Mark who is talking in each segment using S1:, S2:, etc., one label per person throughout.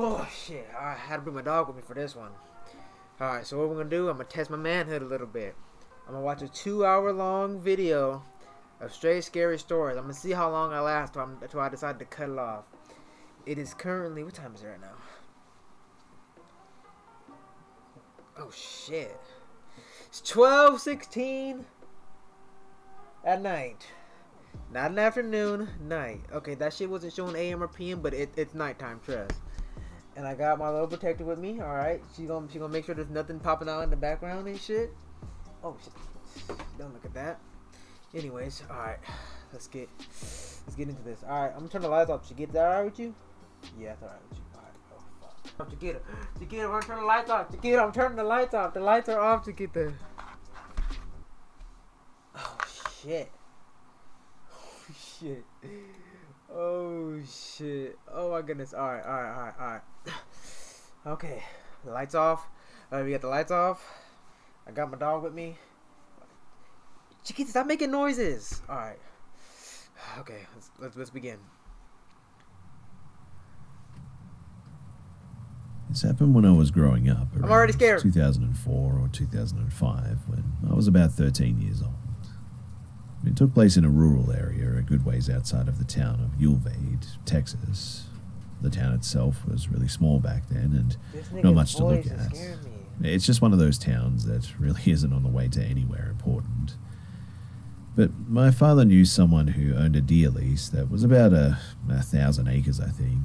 S1: Oh shit! I had to bring my dog with me for this one. All right, so what we're gonna do? I'm gonna test my manhood a little bit. I'm gonna watch a 2-hour-long video of straight scary stories. I'm gonna see how long I last until I decide to cut it off. It is currently, what time is it right now? Oh shit! It's 12:16 at night. Not an afternoon, night. Okay, that shit wasn't showing AM or PM, but it's nighttime, trust. And I got my little protector with me. All right, she gonna make sure there's nothing popping out in the background and shit. Oh shit! Don't look at that. Anyways, all right, let's get into this. All right, I'm gonna turn the lights off. Chiquita, is that all right with you? Yeah, that's all right with you. All right. Oh fuck. Chiquita, we're gonna turn the lights off. Chiquita, I'm turning the lights off. The lights are off, Chiquita. Oh shit. Oh shit. Oh shit. Oh my goodness. Alright. Okay. The lights off. Alright, we got the lights off. I got my dog with me. Chiquita, stop making noises. Alright. Okay, let's begin.
S2: This happened when I was growing up.
S1: I'm already scared.
S2: 2004 or 2005, when I was about 13 years old. It took place in a rural area a good ways outside of the town of Ulvade, Texas. The town itself was really small back then and not much to look at. It's just one of those towns that really isn't on the way to anywhere important. But my father knew someone who owned a deer lease that was about 1,000 acres, I think.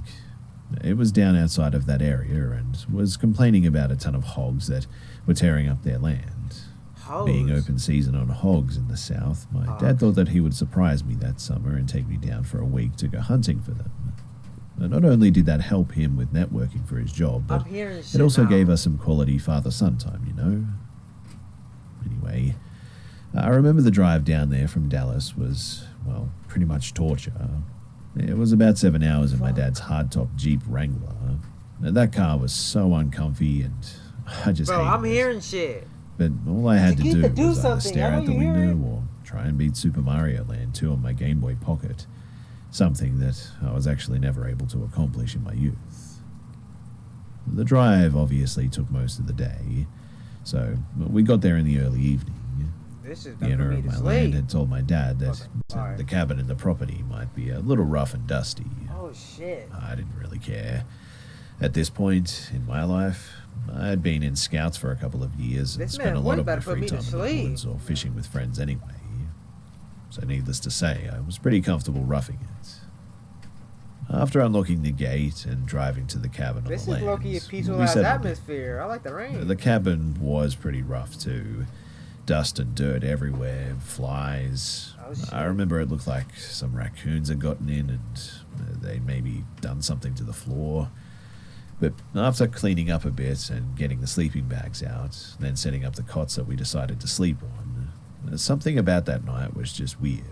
S2: It was down outside of that area and was complaining about a ton of hogs that were tearing up their land.
S1: Hogs.
S2: Being open season on hogs in the south, my dad thought that he would surprise me that summer and take me down for a week to go hunting for them. And not only did that help him with networking for his job, but it also gave us some quality father-son time, you know? Anyway, I remember the drive down there from Dallas was, well, pretty much torture. It was about 7 hours in my dad's hardtop Jeep Wrangler. That car was so uncomfy and I just hated
S1: I'm
S2: it.
S1: hearing shit.
S2: But all I had to do was either
S1: something.
S2: stare out the window or try and beat Super Mario Land 2 on my Game Boy Pocket, something that I was actually never able to accomplish in my youth. The drive obviously took most of the day, so we got there in the early evening. The owner of my land had told my dad that the cabin and the property might be a little rough and dusty.
S1: Oh shit.
S2: I didn't really care. At this point in my life, I had been in scouts for a couple of years and spent a lot of my free time in the woods or fishing with friends anyway. So needless to say, I was pretty comfortable roughing it. After unlocking the gate and driving to the cabin on the land,
S1: this is low-key a peaceful ass atmosphere. I like the rain.
S2: The cabin was pretty rough too. Dust and dirt everywhere, flies.
S1: Oh, shit.
S2: I remember it looked like some raccoons had gotten in and they'd maybe done something to the floor. But after cleaning up a bit and getting the sleeping bags out, then setting up the cots that we decided to sleep on, something about that night was just weird.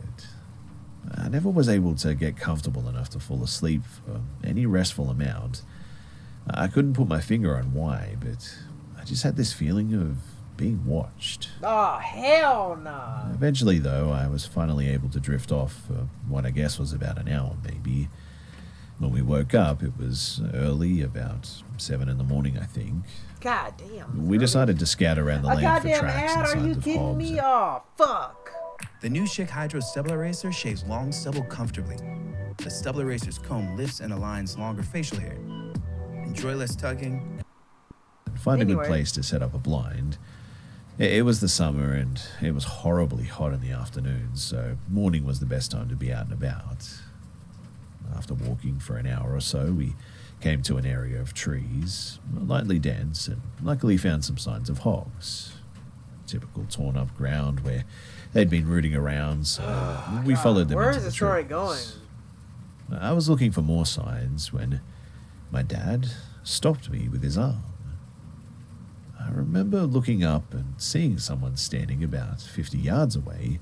S2: I never was able to get comfortable enough to fall asleep for any restful amount. I couldn't put my finger on why, but I just had this feeling of being watched.
S1: Oh, hell no.
S2: Eventually, though, I was finally able to drift off for what I guess was about an hour, maybe. When we woke up, it was early, about 7 in the morning, I think.
S1: God damn.
S2: We decided to scout around the land for tracks and signs of hogs.
S1: Are you kidding me? Oh, fuck.
S3: The new Schick Hydro Stubble Eraser shaves long stubble comfortably. The Stubble Eraser's comb lifts and aligns longer facial hair. Enjoy less tugging.
S2: Find a good place to set up a blind. It was the summer and it was horribly hot in the afternoons, so morning was the best time to be out and about. After walking for an hour or so, we came to an area of trees, lightly dense, and luckily found some signs of hogs. Typical torn-up ground where they'd been rooting around, so we followed them into the trees. Where is the
S1: story going?
S2: I was looking for more signs when my dad stopped me with his arm. I remember looking up and seeing someone standing about 50 yards away.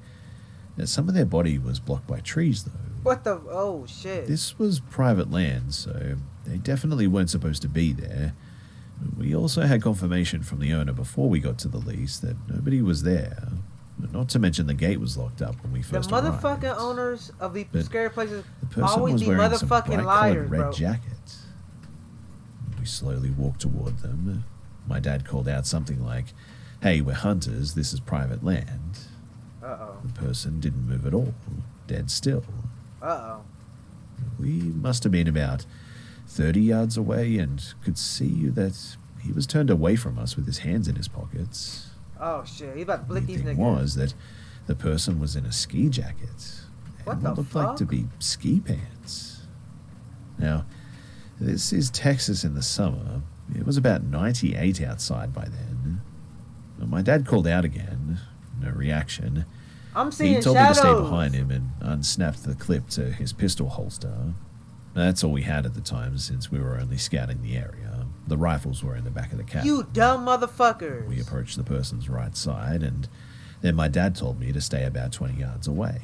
S2: Some of their body was blocked by trees, though.
S1: What the? Oh, shit.
S2: This was private land, so they definitely weren't supposed to be there. We also had confirmation from the owner before we got to the lease that nobody was there. Not to mention the gate was locked up when we first arrived.
S1: The motherfucking owners of these scary places
S2: the person
S1: always
S2: was
S1: be
S2: wearing some
S1: motherfucking
S2: bright-colored
S1: liars,
S2: red
S1: bro.
S2: jacket. we slowly walked toward them. My dad called out something like, "Hey, we're hunters, this is private land."
S1: Uh-oh.
S2: The person didn't move at all, dead still.
S1: Uh-oh.
S2: We must have been about 30 yards away and could see that he was turned away from us with his hands in his pockets.
S1: Oh shit, he about to blick
S2: The
S1: these
S2: thing
S1: niggas.
S2: was that the person was in a ski jacket
S1: What
S2: and
S1: the
S2: what looked like to
S1: fuck?
S2: be ski pants. Now, this is Texas in the summer. It was about 98 outside by then. My dad called out again. No reaction.
S1: I'm seeing
S2: He told
S1: shadows.
S2: me to stay behind him and unsnapped the clip to his pistol holster. That's all we had at the time since we were only scouting the area. The rifles were in the back of the cab.
S1: You dumb motherfuckers.
S2: We approached the person's right side, and then my dad told me to stay about 20 yards away.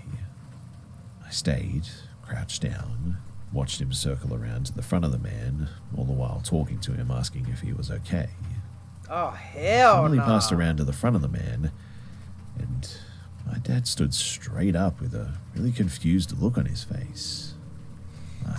S2: I stayed, crouched down, watched him circle around to the front of the man, all the while talking to him, asking if he was okay.
S1: Oh hell
S2: Finally
S1: no.
S2: passed around to the front of the man, and my dad stood straight up with a really confused look on his face.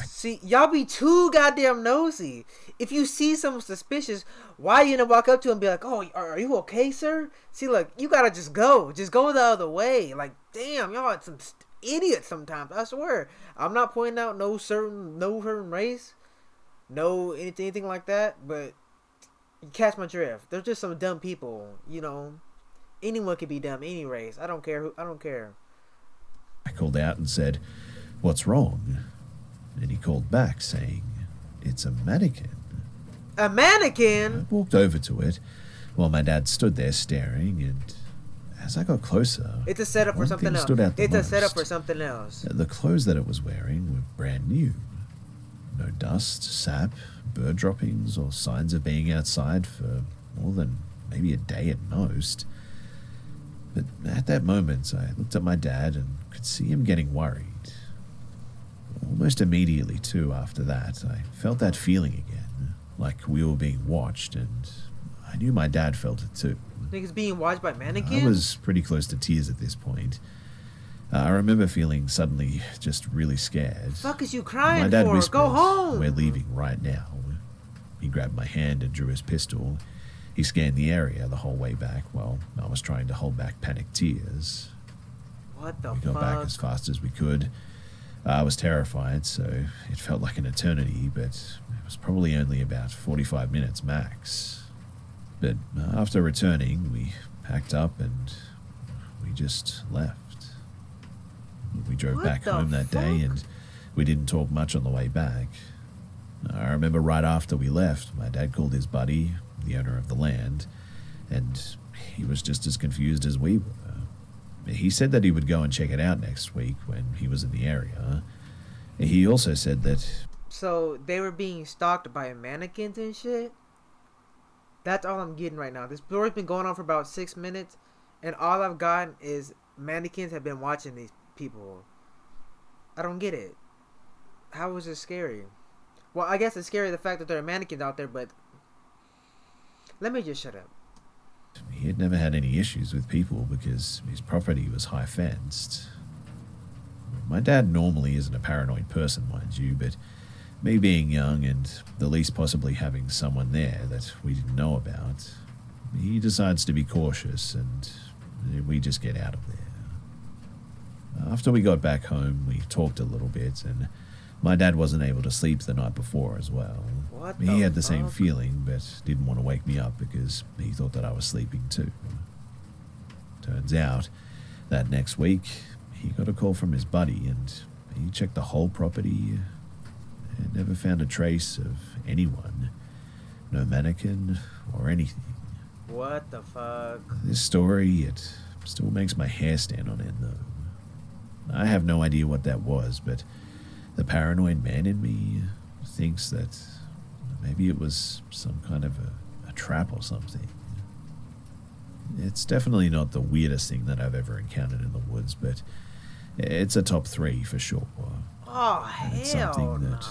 S1: See, y'all be too goddamn nosy. If you see someone suspicious, why you gonna walk up to him and be like, "Oh, are you okay, sir?" See, look, you gotta just go the other way. Like, damn, y'all are some idiots sometimes. I swear. I'm not pointing out no certain race, no anything like that. But you catch my drift. There's just some dumb people. You know, anyone could be dumb, any race. I don't care. I don't care.
S2: I called out and said, "What's wrong?" And he called back saying, "It's a mannequin."
S1: A mannequin?
S2: I walked over to it while my dad stood there staring, and as I got closer,
S1: It's a setup for
S2: one
S1: something
S2: thing
S1: else.
S2: stood out the
S1: It's a setup
S2: most.
S1: for something else.
S2: The clothes that it was wearing were brand new. No dust, sap, bird droppings, or signs of being outside for more than maybe a day at most. But at that moment, I looked at my dad and could see him getting worried. Almost immediately, too, after that, I felt that feeling again, like we were being watched, and I knew my dad felt it too.
S1: Niggas being watched by mannequins?
S2: I was pretty close to tears at this point. I remember feeling suddenly just really scared.
S1: Fuck is you crying
S2: My dad
S1: for?
S2: whispered,
S1: Go home.
S2: "We're leaving right now." He grabbed my hand and drew his pistol. He scanned the area the whole way back while I was trying to hold back panicked tears.
S1: What the
S2: We got
S1: fuck?
S2: back as fast as we could. I was terrified, so it felt like an eternity, but it was probably only about 45 minutes max. But after returning, we packed up and we just left. We drove
S1: What
S2: back
S1: the
S2: home that day,
S1: fuck?
S2: and we didn't talk much on the way back. I remember right after we left, my dad called his buddy, the owner of the land, and he was just as confused as we were. He said that he would go and check it out next week when he was in the area. He also said that...
S1: So they were being stalked by mannequins and shit? That's all I'm getting right now. This story's been going on for about 6 minutes, and all I've gotten is mannequins have been watching these people. I don't get it. How is it scary? Well, I guess it's scary the fact that there are mannequins out there, but let me just shut up.
S2: He had never had any issues with people because his property was high fenced. My dad normally isn't a paranoid person, mind you, but me being young and the least possibly having someone there that we didn't know about, he decides to be cautious and we just get out of there. After we got back home, we talked a little bit, and my dad wasn't able to sleep the night before as well.
S1: What
S2: He
S1: the
S2: had the same
S1: fuck?
S2: feeling, but didn't want to wake me up because he thought that I was sleeping too. Turns out, that next week, he got a call from his buddy, and he checked the whole property and never found a trace of anyone. No mannequin or anything.
S1: What the fuck?
S2: This story, it still makes my hair stand on end, though. I have no idea what that was, but the paranoid man in me thinks that maybe it was some kind of a trap or something. It's definitely not the weirdest thing that I've ever encountered in the woods, but it's a top 3 for sure.
S1: Oh,
S2: And it's
S1: hell
S2: something
S1: no.
S2: that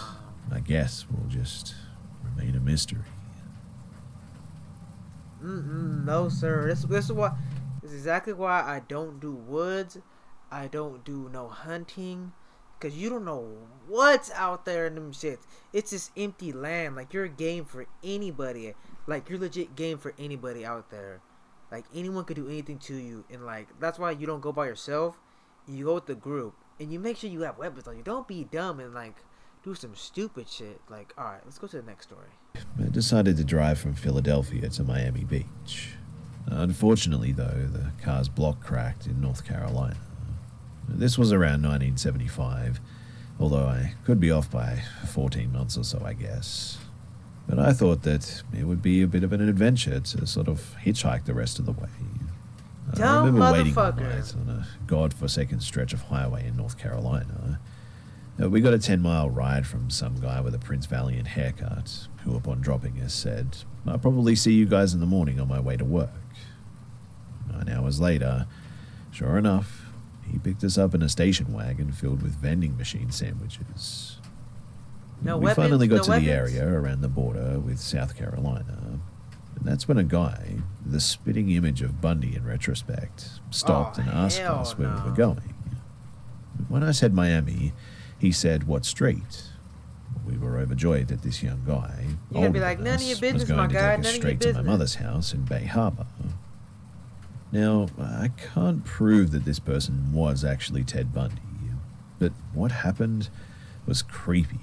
S2: I guess will just remain a mystery.
S1: No, sir. This is why. This is exactly why I don't do woods. I don't do no hunting. Cause you don't know what's out there in them shits. It's just empty land. Like, you're a game for anybody. Like, you're legit game for anybody out there. Like, anyone could do anything to you. And, like, that's why you don't go by yourself. You go with the group. And you make sure you have weapons on you. Don't be dumb and, like, do some stupid shit. Like, alright, let's go to the next story.
S2: I decided to drive from Philadelphia to Miami Beach. Unfortunately, though, the car's block cracked in North Carolina. This was around 1975, although I could be off by 14 months or so, I guess. But I thought that it would be a bit of an adventure to sort of hitchhike the rest of the way. I remember waiting all night on a godforsaken stretch of highway in North Carolina. We got a 10-mile ride from some guy with a Prince Valiant haircut, who upon dropping us said, "I'll probably see you guys in the morning on my way to work." 9 hours later, sure enough, he picked us up in a station wagon filled with vending machine sandwiches. We finally got to the area around the border with South Carolina, and that's when a guy, the spitting image of Bundy in retrospect, stopped and asked us where we were going. When I said Miami, he said, "What street?" We were overjoyed that this young guy,
S1: you're gonna be like, "None of your business, my guy. None of your business."
S2: Straight to my mother's house in Bay Harbor. Now, I can't prove that this person was actually Ted Bundy, but what happened was creepy,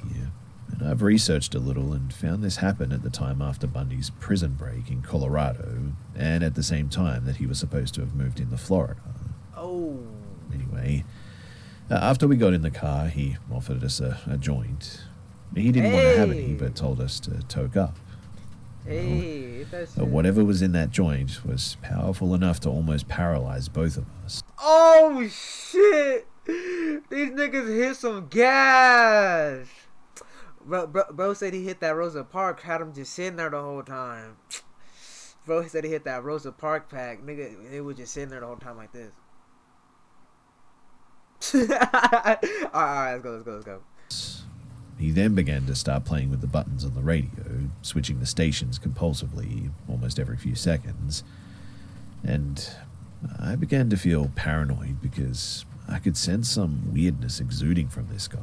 S2: and I've researched a little and found this happened at the time after Bundy's prison break in Colorado, and at the same time that he was supposed to have moved into Florida.
S1: Oh.
S2: Anyway, after we got in the car, he offered us a joint. He didn't want to have any, but told us to toke up.
S1: Hey,
S2: whatever was in that joint was powerful enough to almost paralyze both of us.
S1: Oh shit! These niggas hit some gas. Bro said he hit that Rosa Parks, had him just sitting there the whole time. Bro said he hit that Rosa Parks pack. Nigga, it was just sitting there the whole time like this. Alright, let's go.
S2: He then began to start playing with the buttons on the radio, switching the stations compulsively almost every few seconds. And I began to feel paranoid because I could sense some weirdness exuding from this guy.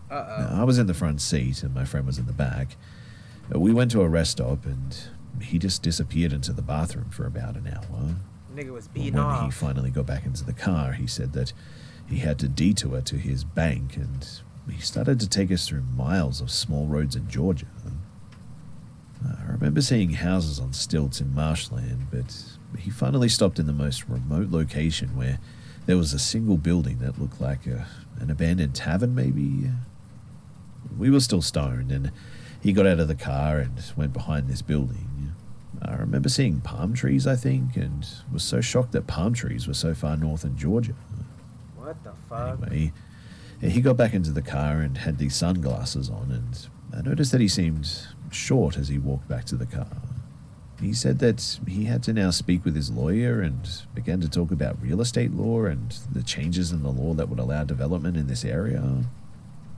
S2: Now, I was in the front seat and my friend was in the back. We went to a rest stop and he just disappeared into the bathroom for about an hour.
S1: Nigga was beating off.
S2: When he finally got back into the car, he said that he had to detour to his bank and he started to take us through miles of small roads in Georgia. I remember seeing houses on stilts in marshland, but he finally stopped in the most remote location where there was a single building that looked like an abandoned tavern, maybe. We were still stoned, and he got out of the car and went behind this building. I remember seeing palm trees, I think, and was so shocked that palm trees were so far north in Georgia.
S1: What the fuck?
S2: Anyway, he got back into the car and had these sunglasses on, and I noticed that he seemed short as he walked back to the car. He said that he had to now speak with his lawyer and began to talk about real estate law and the changes in the law that would allow development in this area.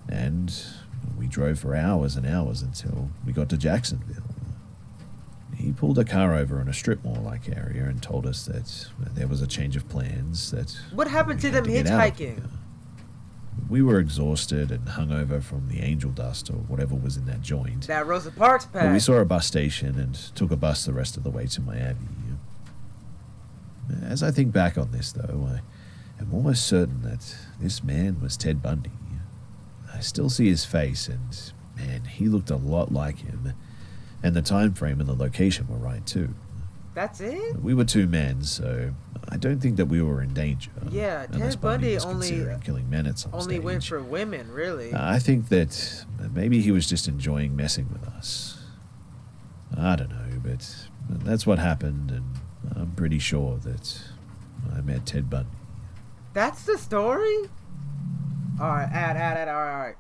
S2: And we drove for hours and hours until we got to Jacksonville. He pulled a car over in a strip mall-like area and told us that there was a change of plans. That
S1: what happened to them hitchhiking?
S2: We were exhausted and hungover from the angel dust or whatever was in that joint.
S1: That Rosa Parks pack.
S2: But we saw a bus station and took a bus the rest of the way to Miami. As I think back on this, though, I am almost certain that this man was Ted Bundy. I still see his face, and man, he looked a lot like him. And the time frame and the location were right, too.
S1: That's it?
S2: We were two men, so I don't think that we were in danger.
S1: Yeah, Ted Bundy
S2: only killing men at some stage.
S1: went for women, really.
S2: I think that maybe he was just enjoying messing with us. I don't know, but that's what happened, and I'm pretty sure that I met Ted Bundy.
S1: That's the story? Alright, alright.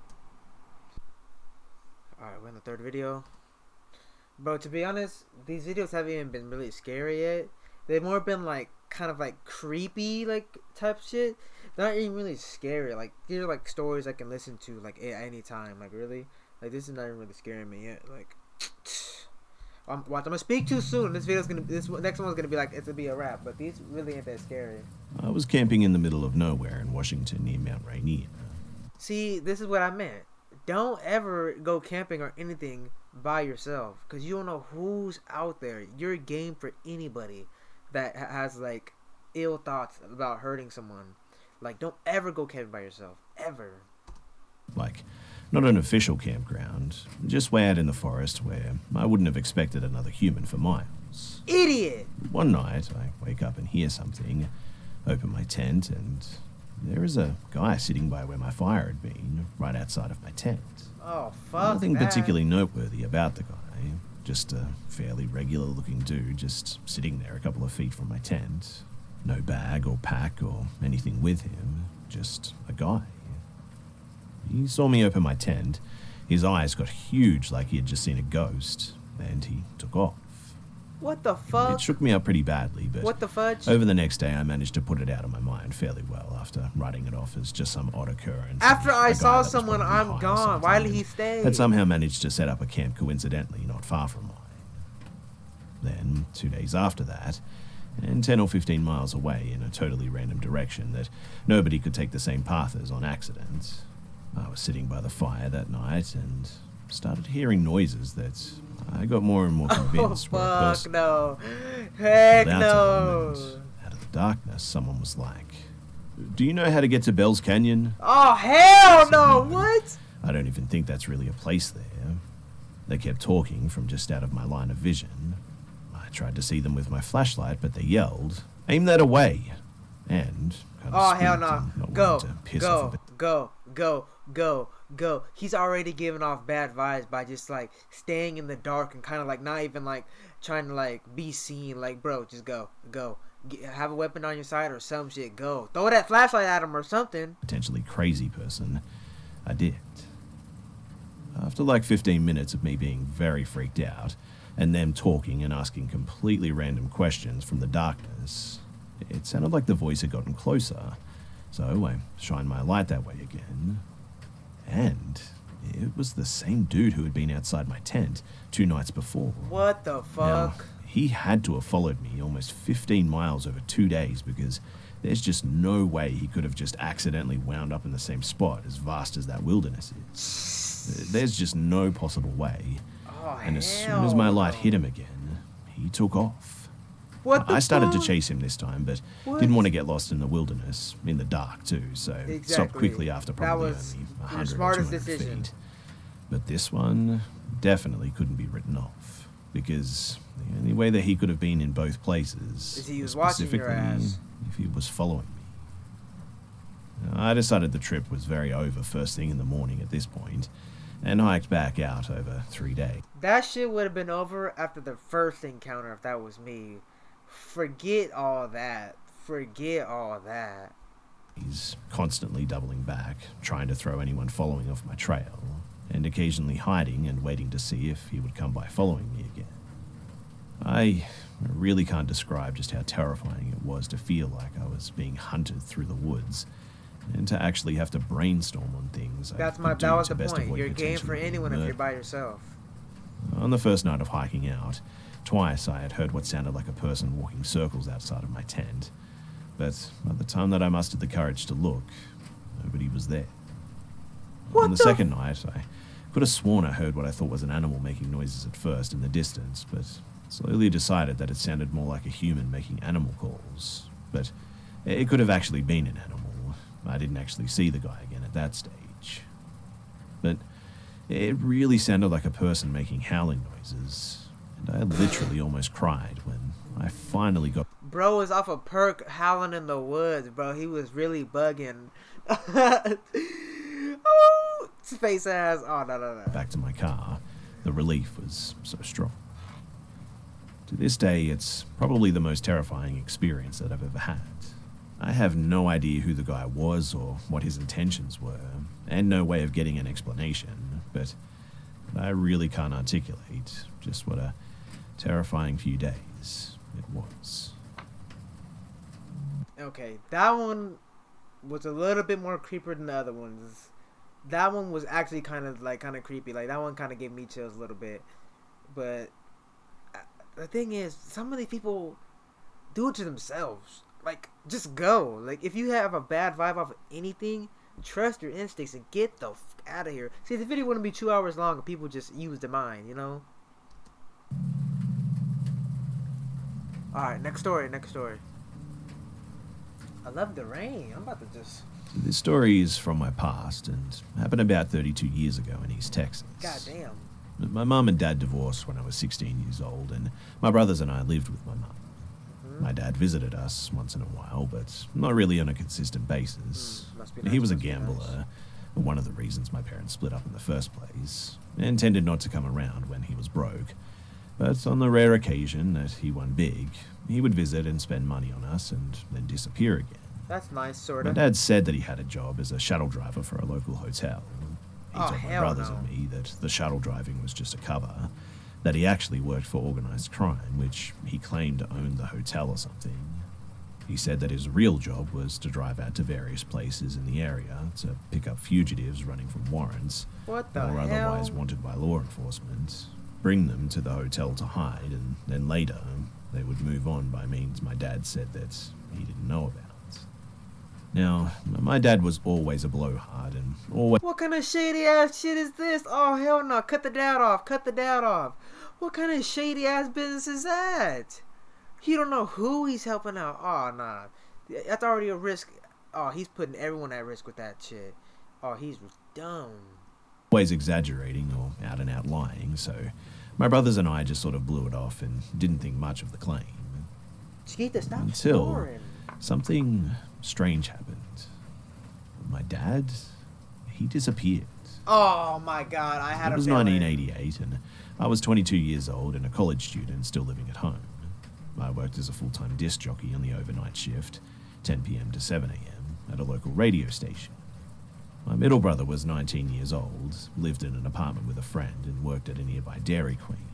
S1: Alright, we're in the third video. Bro, to be honest, these videos haven't even been really scary yet. They've more been like kind of like creepy like type shit. They're not even really scary. Like these are like stories I can listen to like at any time. Like really, like this is not even really scaring me yet. Like, I'm gonna speak too soon. This next one's gonna be like it's gonna be a wrap. But these really ain't that scary.
S4: I was camping in the middle of nowhere in Washington near Mount Rainier.
S1: See, this is what I meant. Don't ever go camping or anything by yourself, because you don't know who's out there. You're game for anybody that has like ill thoughts about hurting someone. Like, don't ever go camping by yourself, ever.
S2: Like, not an official campground, just way out in the forest where I wouldn't have expected another human for miles.
S1: Idiot!
S2: One night, I wake up and hear something, open my tent, and there is a guy sitting by where my fire had been, right outside of my tent.
S1: Oh, fuck
S2: Nothing
S1: that.
S2: particularly noteworthy about the guy, just a fairly regular-looking dude just sitting there a couple of feet from my tent. No bag or pack or anything with him, just a guy. He saw me open my tent, his eyes got huge like he had just seen a ghost, and he took off.
S1: What the fuck?
S2: It shook me up pretty badly, but
S1: What the fudge?
S2: over the next day I managed to put it out of my mind fairly well after writing it off as just some odd occurrence.
S1: After
S2: of a
S1: I
S2: guy
S1: saw
S2: that was
S1: someone,
S2: probably
S1: I'm
S2: high or
S1: gone. Why did
S2: something
S1: he
S2: and
S1: stay?
S2: had somehow managed to set up a camp coincidentally not far from mine. Then, 2 days after that, and 10 or 15 miles away in a totally random direction that nobody could take the same path as on accident, I was sitting by the fire that night and started hearing noises that I got more and more convinced were a
S1: Fuck
S2: person.
S1: no. Heck
S2: Called out to
S1: no.
S2: them, and out of the darkness, someone was like, "Do you know how to get to Bell's Canyon?"
S1: Oh, hell no. What?
S2: I don't even think that's really a place there. They kept talking from just out of my line of vision. I tried to see them with my flashlight, but they yelled, "Aim that away!" And kind of
S1: Oh, hell
S2: squeaked
S1: no.
S2: and not
S1: Go,
S2: wanting to piss off a
S1: go,
S2: bit.
S1: go. He's already giving off bad vibes by just like staying in the dark and kind of like not even like trying to like be seen. Like, bro, just go. Have a weapon on your side or some shit. Go. Throw that flashlight at him or something.
S2: Potentially crazy person. I did. After like 15 minutes of me being very freaked out, and them talking and asking completely random questions from the darkness, it sounded like the voice had gotten closer. So I shined my light that way again, and it was the same dude who had been outside my tent 2 nights before.
S1: What the
S2: Now,
S1: fuck?
S2: he had to have followed me almost 15 miles over 2 days because there's just no way he could have just accidentally wound up in the same spot as vast as that wilderness is. There's just no possible way.
S1: Oh,
S2: And as soon as my light hit him again, he took off.
S1: What the
S2: I started to
S1: fuck?
S2: chase him this time, but
S1: What?
S2: didn't want to get lost in the wilderness, in the dark too, so stopped
S1: Exactly.
S2: quickly after
S1: That
S2: probably
S1: was
S2: only
S1: your
S2: 100 or
S1: smartest
S2: 200
S1: decision.
S2: feet. But this one definitely couldn't be written off, because the only way that he could have been in both places
S1: Is he was watching your
S2: specifically
S1: ass.
S2: if he was following me. I decided the trip was very over first thing in the morning at this point, and hiked back out over 3 days.
S1: That shit would have been over after the first encounter if that was me. Forget all that.
S2: He's constantly doubling back, trying to throw anyone following off my trail, and occasionally hiding and waiting to see if he would come by following me again. I really can't describe just how terrifying it was to feel like I was being hunted through the woods, and to actually have to brainstorm on things I
S1: That
S2: could do
S1: was
S2: to
S1: the
S2: best
S1: point.
S2: avoid
S1: You're game for
S2: potentially being
S1: anyone if you're
S2: murdered.
S1: by yourself.
S2: On the first night of hiking out, twice I had heard what sounded like a person walking circles outside of my tent, but by the time that I mustered the courage to look, nobody was there. On the second night, I could have sworn I heard what I thought was an animal making noises at first in the distance, but slowly decided that it sounded more like a human making animal calls. But it could have actually been an animal. I didn't actually see the guy again at that stage. But it really sounded like a person making howling noises, and I literally almost cried when I finally got
S1: Bro was off a perk howling in the woods, bro. He was really bugging. Oh, space ass. Oh, no.
S2: back to my car. The relief was so strong. To this day, it's probably the most terrifying experience that I've ever had. I have no idea who the guy was or what his intentions were, and no way of getting an explanation, but I really can't articulate just what a terrifying few days it was.
S1: Okay, that one was a little bit more creepier than the other ones. That one was actually kind of creepy. Like, that one kind of gave me chills a little bit. But the thing is, some of these people do it to themselves. Like, just go. Like, if you have a bad vibe off of anything, Trust your instincts and get the f out of here. See, the video wouldn't be 2 hours long if people just used their mind, you know? Alright, next story. I love the rain. I'm about to just...
S2: This story is from my past and happened about 32 years ago in East Texas.
S1: God damn.
S2: My mum and dad divorced when I was 16 years old, and my brothers and I lived with my mum. My dad visited us once in a while, but not really on a consistent basis.
S1: Nice,
S2: He was a gambler, one of the reasons my parents split up in the first place, and tended not to come around when he was broke. But on the rare occasion that he won big, he would visit and spend money on us and then disappear again.
S1: That's nice, sorta.
S2: My dad said that he had a job as a shuttle driver for a local hotel. He told my brothers and me that the shuttle driving was just a cover, that he actually worked for organised crime, which he claimed owned the hotel or something. He said that his real job was to drive out to various places in the area to pick up fugitives running from warrants or otherwise wanted by law enforcement, bring them to the hotel to hide, and then later they would move on by means my dad said that he didn't know about. Now, my dad was always a blowhard and always...
S1: What kind of shady ass shit is this? Oh, hell no. Cut the dad off. What kind of shady ass business is that? You don't know who he's helping out. Oh, nah. That's already a risk. Oh, he's putting everyone at risk with that shit. Oh, he's dumb.
S2: Always exaggerating or out and out lying, so my brothers and I just sort of blew it off and didn't think much of the claim.
S1: Chiquita, stop
S2: Until
S1: snoring.
S2: something strange happened. My dad, he disappeared.
S1: Oh my god, I had
S2: It
S1: a
S2: was
S1: feeling.
S2: 1988 and I was 22 years old and a college student still living at home. I worked as a full-time disc jockey on the overnight shift, 10 p.m. to 7 a.m. at a local radio station. My middle brother was 19 years old, lived in an apartment with a friend and worked at a nearby Dairy Queen.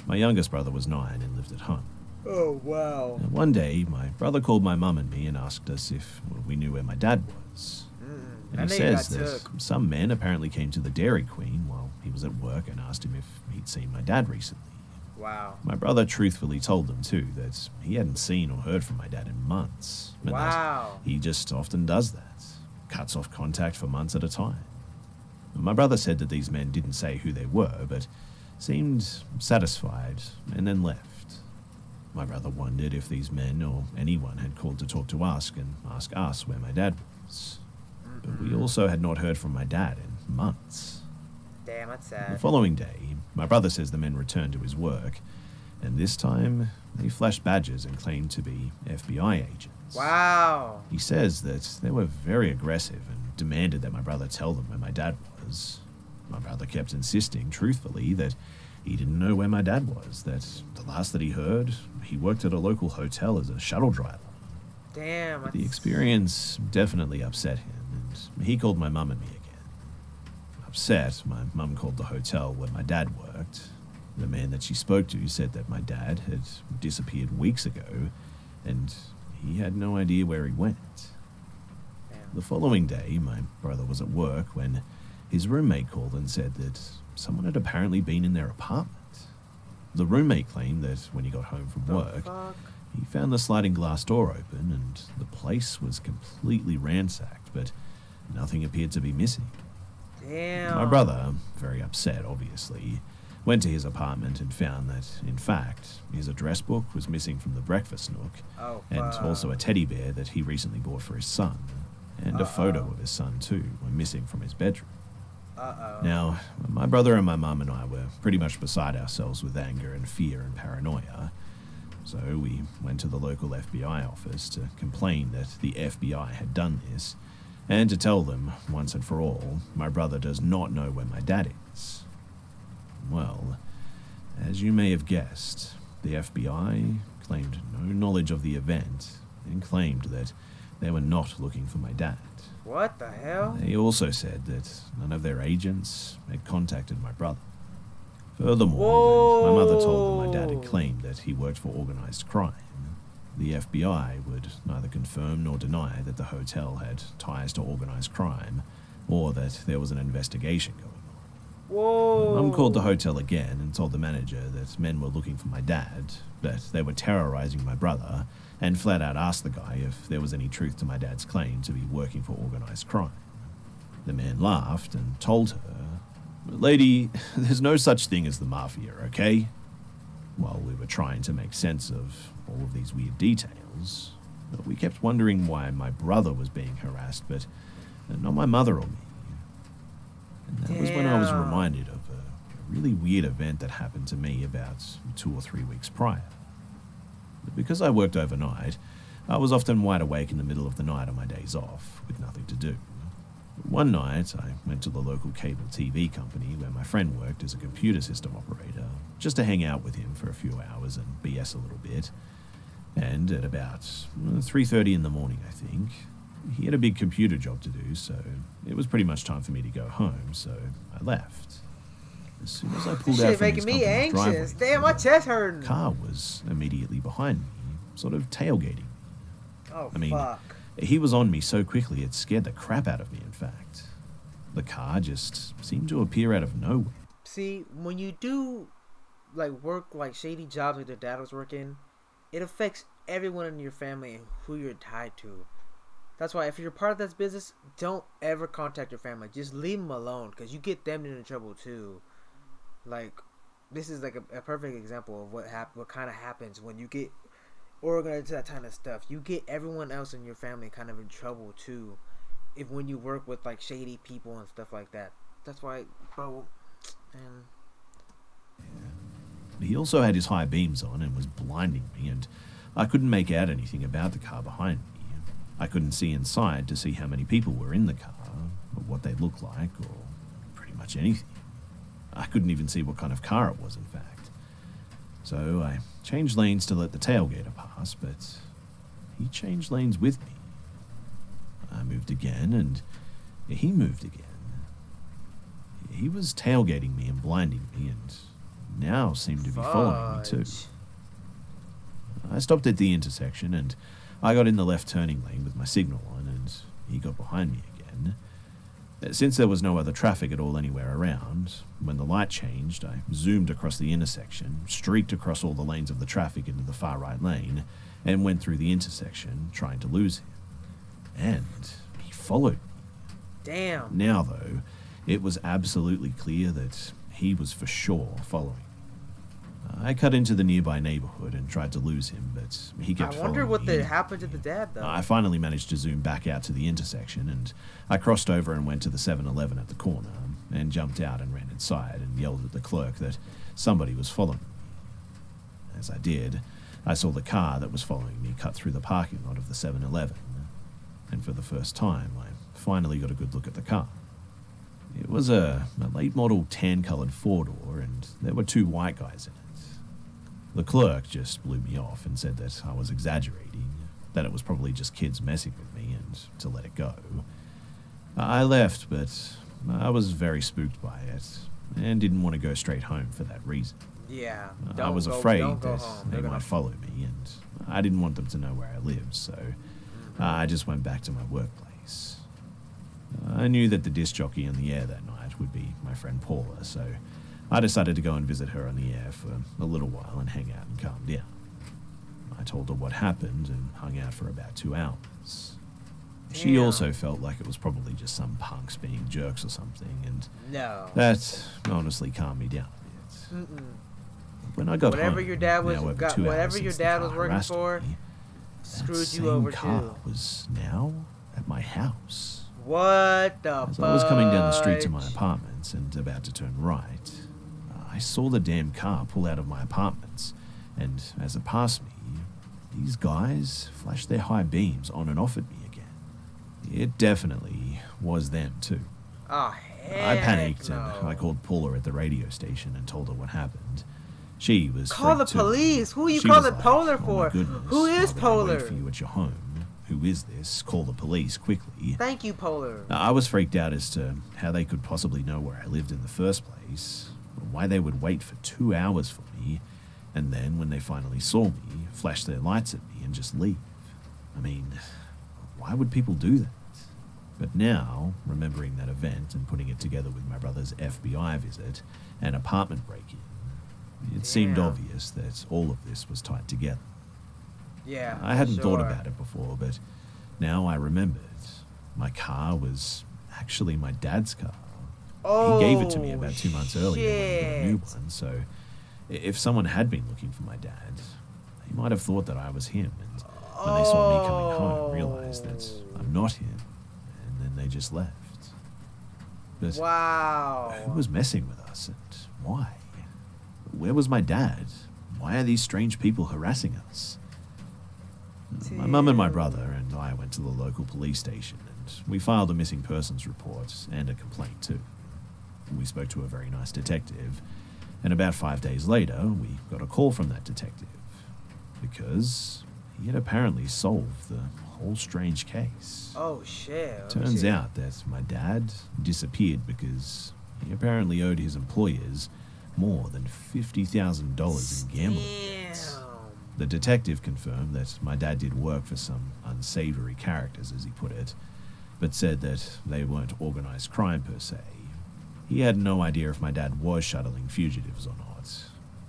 S2: My youngest brother was 9 and lived at home.
S1: Oh, wow.
S2: And one day, my brother called my mum and me and asked us if we knew where my dad was. And he says that some men apparently came to the Dairy Queen while he was at work and asked him if he'd seen my dad recently.
S1: Wow.
S2: My brother truthfully told them, too, that he hadn't seen or heard from my dad in months. And
S1: Wow.
S2: that he just often does that, cuts off contact for months at a time. My brother said that these men didn't say who they were, but seemed satisfied and then left. My brother wondered if these men or anyone had called to talk to us and ask us where my dad was. But we also had not heard from my dad in months.
S1: Damn, that's
S2: The
S1: sad.
S2: following day, my brother says the men returned to his work, and this time they flashed badges and claimed to be FBI agents.
S1: Wow.
S2: He says that they were very aggressive and demanded that my brother tell them where my dad was. My brother kept insisting, truthfully, that he didn't know where my dad was, that the last that he heard, he worked at a local hotel as a shuttle driver.
S1: Damn.
S2: The experience definitely upset him, and he called my mum and me again. Upset, my mum called the hotel where my dad worked. The man that she spoke to said that my dad had disappeared weeks ago, and he had no idea where he went.
S1: Damn.
S2: The following day, my brother was at work when his roommate called and said that someone had apparently been in their apartment. The roommate claimed that when he got home from work,
S1: Fuck.
S2: he found the sliding glass door open and the place was completely ransacked, but nothing appeared to be missing.
S1: Damn.
S2: My brother, very upset obviously, went to his apartment and found that, in fact, his address book was missing from the breakfast nook,
S1: Oh,
S2: and
S1: fuck.
S2: also a teddy bear that he recently bought for his son, and a photo of his son too were missing from his bedroom.
S1: Uh-oh.
S2: Now, my brother and my mum and I were pretty much beside ourselves with anger and fear and paranoia, so we went to the local FBI office to complain that the FBI had done this, and to tell them, once and for all, my brother does not know where my dad is. Well, as you may have guessed, the FBI claimed no knowledge of the event and claimed that they were not looking for my dad.
S1: What the hell?
S2: They also said that none of their agents had contacted my brother. Furthermore, when my mother told them my dad had claimed that he worked for organised crime, the FBI would neither confirm nor deny that the hotel had ties to organised crime or that there was an investigation going on.
S1: Whoa.
S2: Mum called the hotel again and told the manager that men were looking for my dad, that they were terrorising my brother, and flat out asked the guy if there was any truth to my dad's claim to be working for organised crime. The man laughed and told her, "Lady, there's no such thing as the mafia, okay?" While we were trying to make sense of all of these weird details, we kept wondering why my brother was being harassed, but not my mother or me. And that was when I was reminded of a really weird event that happened to me about 2 or 3 weeks prior. Because I worked overnight, I was often wide awake in the middle of the night on my days off, with nothing to do. One night, I went to the local cable TV company where my friend worked as a computer system operator, just to hang out with him for a few hours and BS a little bit. And at about 3:30 in the morning, I think, he had a big computer job to do, so it was pretty much time for me to go home, so I left. As soon as I pulled out from his company's
S1: anxious.
S2: driveway,
S1: Damn, my chest hurting.
S2: the car was immediately behind me, sort of tailgating me.
S1: Oh,
S2: I mean,
S1: fuck.
S2: he was on me so quickly it scared the crap out of me, in fact. The car just seemed to appear out of nowhere.
S1: See, when you do work shady jobs like your dad was working, it affects everyone in your family and who you're tied to. That's why if you're part of this business, don't ever contact your family. Just leave them alone, because you get them into trouble too. This is a perfect example of what kind of happens when you get organized to that kind of stuff. You get everyone else in your family kind of in trouble too, when you work with shady people and stuff like that. That's why, bro. Man.
S2: Yeah. He also had his high beams on and was blinding me, and I couldn't make out anything about the car behind me. I couldn't see inside to see how many people were in the car, or what they looked like, or pretty much anything. I couldn't even see what kind of car it was, in fact. So I changed lanes to let the tailgater pass, but he changed lanes with me. I moved again, and he moved again. He was tailgating me and blinding me, and now seemed to be following me too. I stopped at the intersection, and I got in the left turning lane with my signal on, and he got behind me again. Since there was no other traffic at all anywhere around, when the light changed, I zoomed across the intersection, streaked across all the lanes of the traffic into the far right lane, and went through the intersection, trying to lose him. And he followed me.
S1: Damn.
S2: Now, though, it was absolutely clear that he was for sure following me. I cut into the nearby neighborhood and tried to lose him, but he kept following me.
S1: I wonder what happened to the dad, though.
S2: I finally managed to zoom back out to the intersection, and I crossed over and went to the 7-Eleven at the corner, and jumped out and ran inside and yelled at the clerk that somebody was following me. As I did, I saw the car that was following me cut through the parking lot of the 7-Eleven, and for the first time, I finally got a good look at the car. It was a late model tan-coloured four-door, and there were 2 white guys in it. The clerk just blew me off and said that I was exaggerating, that it was probably just kids messing with me, and to let it go. I left, but I was very spooked by it, and didn't want to go straight home for that reason.
S1: Yeah.
S2: I was afraid that they might follow me, and I didn't want them to know where I lived, so I just went back to my workplace. I knew that the disc jockey on the air that night would be my friend Paula, so I decided to go and visit her on the air for a little while and hang out and calm down. I told her what happened and hung out for about 2 hours. She also felt like it was probably just some punks being jerks or something, and that honestly calmed me down a bit. When I got
S1: whatever
S2: home,
S1: your dad was
S2: whatever
S1: your dad was working for, screwed you over too.
S2: That car was now at my house.
S1: What the
S2: As I was coming down the street to my apartments and about to turn right, I saw the damn car pull out of my apartments, and as it passed me, these guys flashed their high beams on and off at me again. It definitely was them too.
S1: Oh,
S2: I panicked
S1: no.
S2: and I called Paula at the radio station and told her what happened. She was
S1: Call the
S2: freaked too.
S1: police. Who are you
S2: She
S1: calling
S2: was like,
S1: Polar
S2: "Oh my
S1: for?
S2: goodness,
S1: Who is
S2: why would I
S1: Polar?
S2: wait for you at your home? Who is this? Call the police quickly."
S1: Thank you, Polar.
S2: I was freaked out as to how they could possibly know where I lived in the first place, why they would wait for 2 hours for me, and then when they finally saw me, flash their lights at me and just leave. I mean, why would people do that? But now, remembering that event and putting it together with my brother's FBI visit and apartment break-in, it seemed obvious that all of this was tied together. I hadn't thought about it before, but now I remembered. My car was actually my dad's car.
S1: Oh,
S2: he gave it to me about 2 months earlier when he got a new
S1: shit.
S2: one, so if someone had been looking for my dad, they might have thought that I was him, and when they saw me coming home, realized that I'm not him, and then they just left. But
S1: Wow.
S2: who was messing with us, and why? Where was my dad? Why are these strange people harassing us? My mum and my brother and I went to the local police station, and we filed a missing persons report and a complaint too. We spoke to a very nice detective, and about 5 days later, we got a call from that detective, because he had apparently solved the whole strange case.
S1: Oh shit.
S2: Turns out that my dad disappeared because he apparently owed his employers more than $50,000 in gambling debts. The detective confirmed that my dad did work for some unsavory characters, as he put it, but said that they weren't organized crime per se. He had no idea if my dad was shuttling fugitives or not,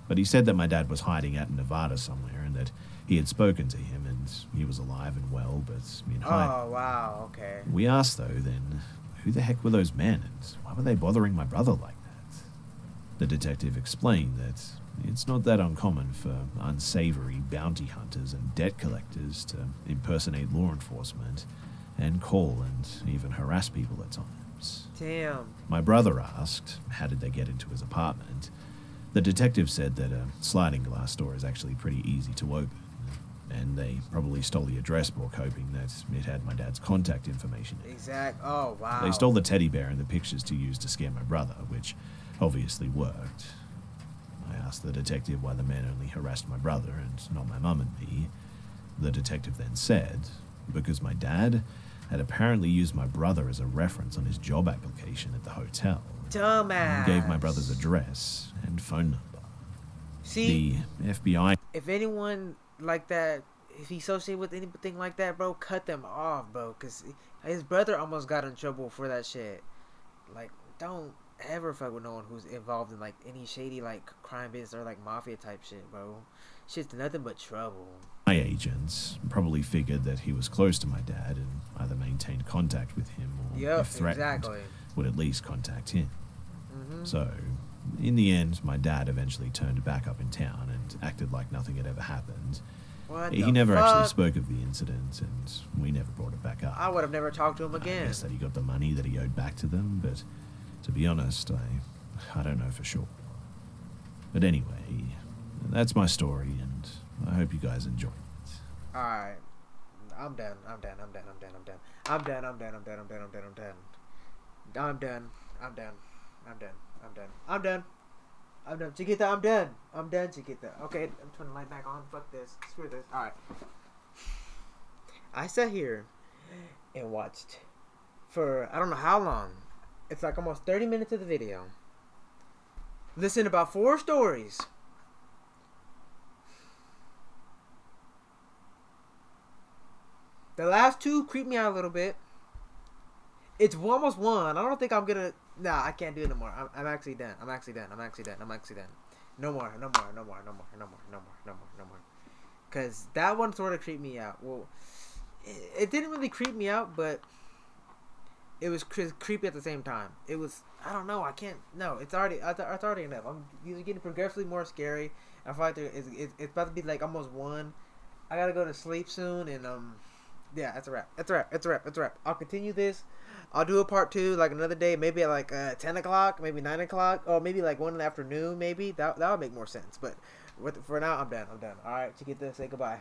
S2: but he said that my dad was hiding out in Nevada somewhere and that he had spoken to him and he was alive and well, but in hiding.
S1: Oh wow. Okay.
S2: We asked, though, then, who the heck were those men and why were they bothering my brother like that? The detective explained that it's not that uncommon for unsavory bounty hunters and debt collectors to impersonate law enforcement and call and even harass people at times.
S1: Damn.
S2: My brother asked, how did they get into his apartment? The detective said that a sliding glass door is actually pretty easy to open, and they probably stole the address book hoping that it had my dad's contact information in it.
S1: Exact. Oh wow.
S2: They stole the teddy bear and the pictures to use to scare my brother, which obviously worked. I asked the detective why the men only harassed my brother and not my mum and me. The detective then said, because my dad had apparently used my brother as a reference on his job application at the hotel.
S1: Dumbass.
S2: And gave my brother's address and phone number.
S1: See,
S2: The FBI...
S1: if anyone like that, if he associated with anything like that, bro, cut them off, bro. Because his brother almost got in trouble for that shit. Like, don't ever fuck with no one who's involved in, like, any shady, like, crime business or, like, mafia type shit, bro. Shit's nothing but trouble.
S2: My agents probably figured that he was close to my dad and either maintained contact with him or, if threatened, would at least contact him.
S1: Mm-hmm.
S2: So, in the end, my dad eventually turned back up in town and acted like nothing had ever happened. He never actually spoke of the incident, and we never brought it back up.
S1: I would have never talked to him again.
S2: I guess that he got the money that he owed back to them, but to be honest, I don't know for sure. But anyway, that's my story, and I hope you guys enjoy it.
S1: Alright. I'm done. I'm done. I'm done. I'm done. I'm done. I'm done. I'm done. I'm done. I'm done. I'm done. I'm done. I'm done. I'm done. I'm done. I'm done. I'm done. I'm done. Chiquita, I'm done. I'm done, Chiquita. Okay, I'm turning the light back on. Fuck this. Screw this. Alright. I sat here and watched for I don't know how long. It's like almost 30 minutes of the video. Listen to about 4 stories. The last 2 creep me out a little bit. It's almost 1. I don't think I'm gonna. Nah, I can't do it no more. I'm actually done. I'm actually done. I'm actually done. I'm actually done. No more. No more. No more. No more. No more. No more. No more. No more. Cause that one sort of creeped me out. Well, it didn't really creep me out, but it was creepy at the same time. It was. I don't know. I can't. No, it's already enough. I'm getting progressively more scary. I feel like it's about to be like almost 1. I gotta go to sleep soon, and yeah, that's a wrap. That's a wrap. That's a wrap. That's a wrap. I'll continue this. I'll do a part 2 like another day, maybe at like 10 o'clock, maybe 9 o'clock, or maybe like 1 in the afternoon. Maybe that would make more sense. But for now, I'm done. I'm done. All right, Chiquita, say goodbye.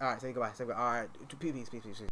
S1: All right, say goodbye. Say goodbye. All right, peace.